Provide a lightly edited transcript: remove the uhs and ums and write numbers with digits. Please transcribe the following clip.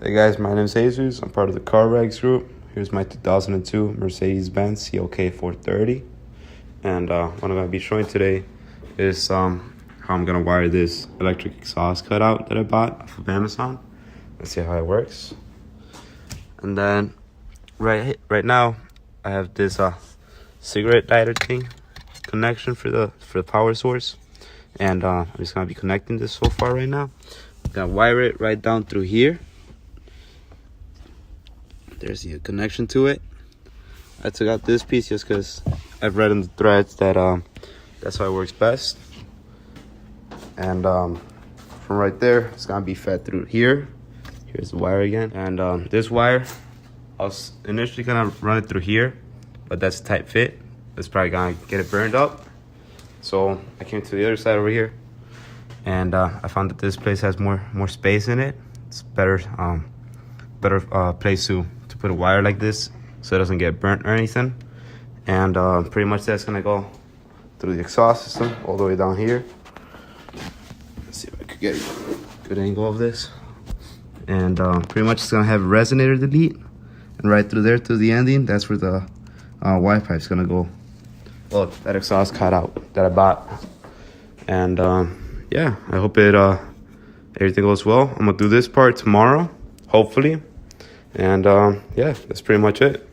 Hey guys, my name is Jesus. I'm part of the Car Rags group. Here's my 2002 Mercedes-Benz CLK 430. And what I'm going to be showing today is how I'm going to wire this electric exhaust cutout that I bought off of Amazon. Let's see how it works. And then right now I have this cigarette lighter thing connection for the power source. And I'm just going to be connecting this so far right now. I'm going to wire it right down through here. There's the connection to it. I took out this piece just because I've read in the threads that that's how it works best. And from right there, it's gonna be fed through here. Here's the wire again. And this wire, I was initially gonna run it through here, but that's a tight fit. It's probably gonna get it burned up. So I came to the other side over here, and I found that this place has more space in it. It's better place to put a wire like this so it doesn't get burnt or anything. And pretty much that's gonna go through the exhaust system all the way down here. Let's see if I could get a good angle of this. And pretty much it's gonna have a resonator delete, and right through there to the ending, that's where the Y pipe's gonna go. Well, that exhaust cutout that I bought. And yeah, I hope everything goes well. I'm gonna do this part tomorrow, hopefully. And yeah, that's pretty much it.